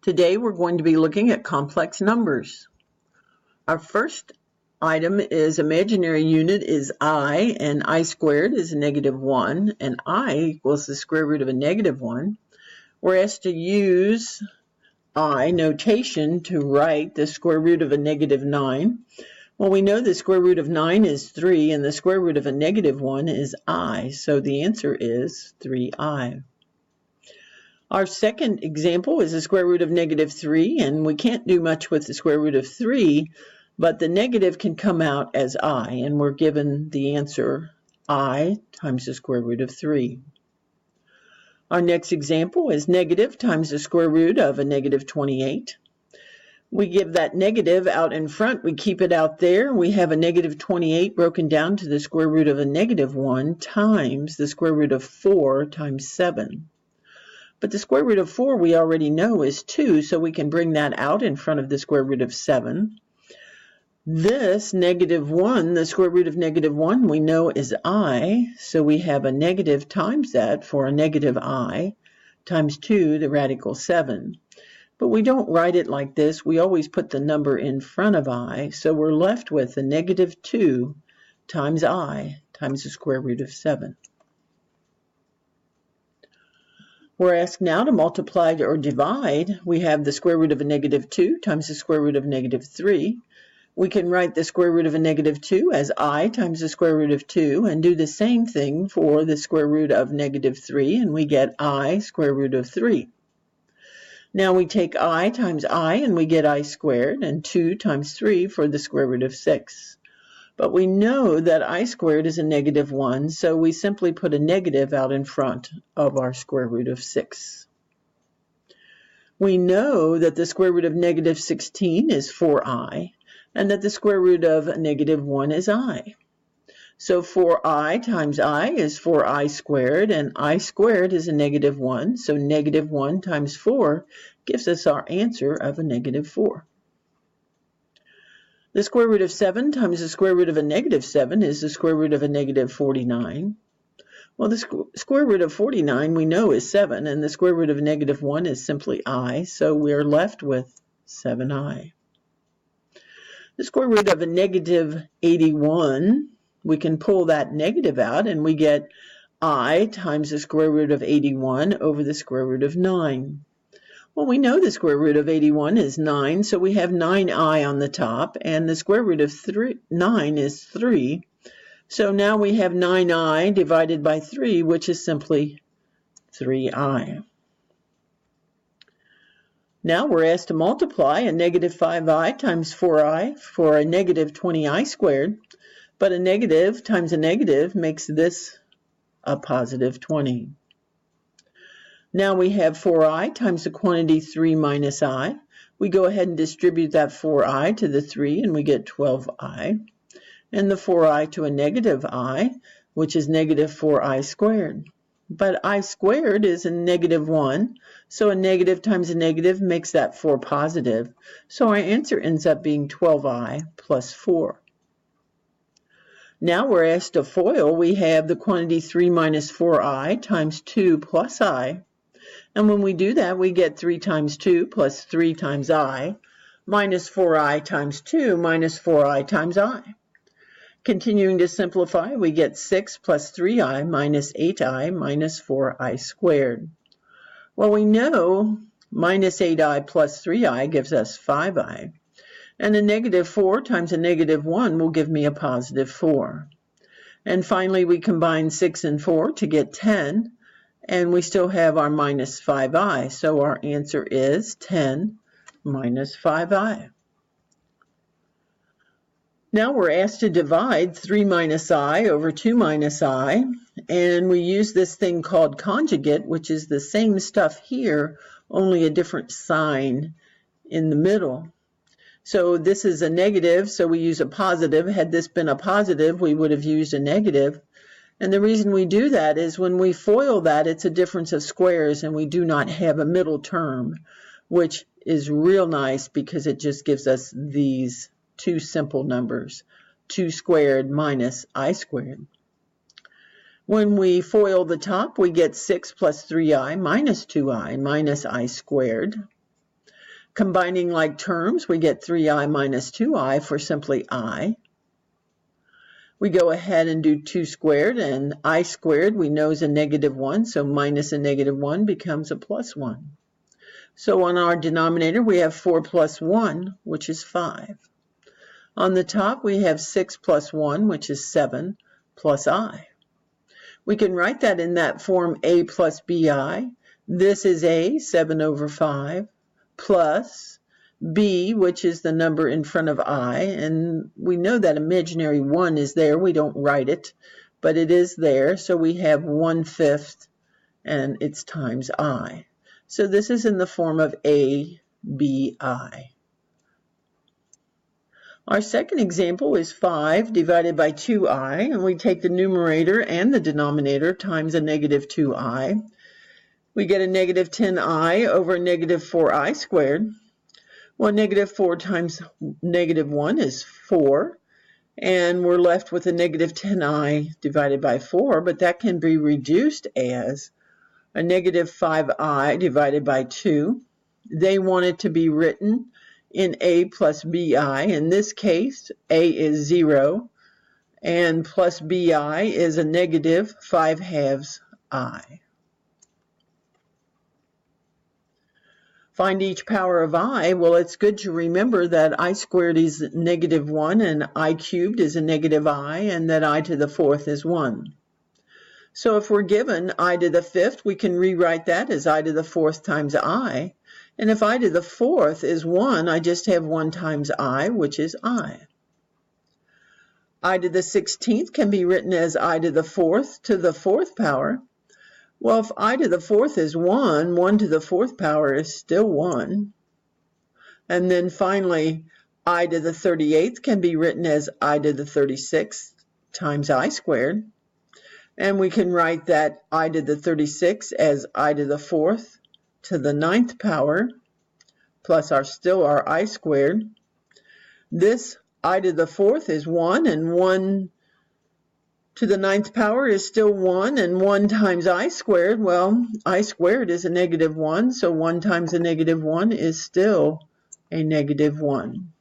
Today we're going to be looking at complex numbers. Our first item is imaginary unit is I, and I squared is -1, and I equals the square root of a -1. We're asked to use I notation to write the square root of a -9. Well, we know the square root of 9 is 3, and the square root of a -1 is I, so the answer is 3I. Our second example is the square root of -3, and we can't do much with the square root of 3, but the negative can come out as I, and we're given the answer I times the square root of 3. Our next example is negative times the square root of a -28. We give that negative out in front, we keep it out there, we have a -28 broken down to the square root of a -1 times the square root of 4 times 7. But the square root of 4 we already know is 2, so we can bring that out in front of the square root of 7. This -1, the square root of -1, we know is I, so we have a negative times that for a -I times 2, the radical 7. But we don't write it like this. We always put the number in front of I, so we're left with a -2 times I times the square root of 7. We're asked now to multiply or divide. We have the square root of a -2 times the square root of -3. We can write the square root of a -2 as I times the square root of 2 and do the same thing for the square root of -3, and we get I square root of 3. Now we take I times I and we get I squared, and 2 times 3 for the square root of 6. But we know that I squared is a -1, so we simply put a negative out in front of our square root of 6. We know that the square root of -16 is 4I, and that the square root of -1 is I. So 4I times I is 4I squared, and I squared is a -1, so -1 times 4 gives us our answer of a -4. The square root of 7 times the square root of a -7 is the square root of a -49. Well, the square root of 49 we know is 7, and the square root of -1 is simply I, so we're left with 7I. The square root of a -81, we can pull that negative out, and we get I times the square root of 81 over the square root of 9. Well, we know the square root of 81 is 9, so we have 9I on the top, and the square root of 9 is 3. So now we have 9I divided by 3, which is simply 3I. Now we're asked to multiply a -5I times 4I for a -20I squared, but a negative times a negative makes this a +20. Now we have 4I times the quantity 3 minus I. We go ahead and distribute that 4I to the 3, and we get 12I. And the 4I to a -I, which is -4I squared. But I squared is a -1, so a negative times a negative makes that 4 positive. So our answer ends up being 12I plus 4. Now we're asked to FOIL. We have the quantity 3 minus 4I times 2 plus I. And when we do that, we get 3 times 2 plus 3 times I, minus 4I times 2 minus 4I times I. Continuing to simplify, we get 6 plus 3I minus 8I minus 4I squared. Well, we know minus 8I plus 3I gives us 5I. And a -4 times a -1 will give me a +4. And finally, we combine 6 and 4 to get 10. And we still have our minus 5I, so our answer is 10 minus 5I. Now we're asked to divide 3 minus I over 2 minus I, and we use this thing called conjugate, which is the same stuff here, only a different sign in the middle. So this is a negative, so we use a positive. Had this been a positive, we would have used a negative. And the reason we do that is when we FOIL that, it's a difference of squares, and we do not have a middle term, which is real nice because it just gives us these two simple numbers, 2 squared minus I squared. When we FOIL the top, we get 6 plus 3I minus 2I minus I squared. Combining like terms, we get 3i minus 2i for simply I. We go ahead and do 2 squared, and I squared we know is a negative 1, so minus a negative 1 becomes a plus 1. So on our denominator, we have 4 plus 1, which is 5. On the top, we have 6 plus 1, which is 7, plus I. We can write that in that form a plus bi. This is a, 7 over 5, plus b, which is the number in front of I, and we know that imaginary 1 is there. We don't write it, but it is there, so we have 1/5, and it's times I. So this is in the form of a, b, I. Our second example is 5 divided by 2i, and we take the numerator and the denominator times a negative 2i. We get a negative 10i over negative 4i squared. Well, negative 4 times negative 1 is 4, and we're left with a negative 10i divided by 4, but that can be reduced as a negative 5i divided by 2. They want it to be written in a plus bi. In this case, a is 0, and plus bi is a negative 5/2 I. Find each power of I. Well, it's good to remember that I squared is negative 1, and I cubed is a negative I, and that I to the 4th is 1. So if we're given I to the 5th, we can rewrite that as I to the 4th times I. And if I to the 4th is 1, I just have 1 times I, which is I. I to the 16th can be written as I to the 4th power. Well, if I to the 4th is 1, 1 to the 4th power is still 1. And then finally, I to the 38th can be written as I to the 36th times I squared. And we can write that I to the 36th as I to the 4th to the 9th power, plus our I squared. This I to the 4th is 1, and 1 to the 9th power is still 1, and 1 times I squared, well, I squared is a negative 1, so 1 times a negative 1 is still a negative 1.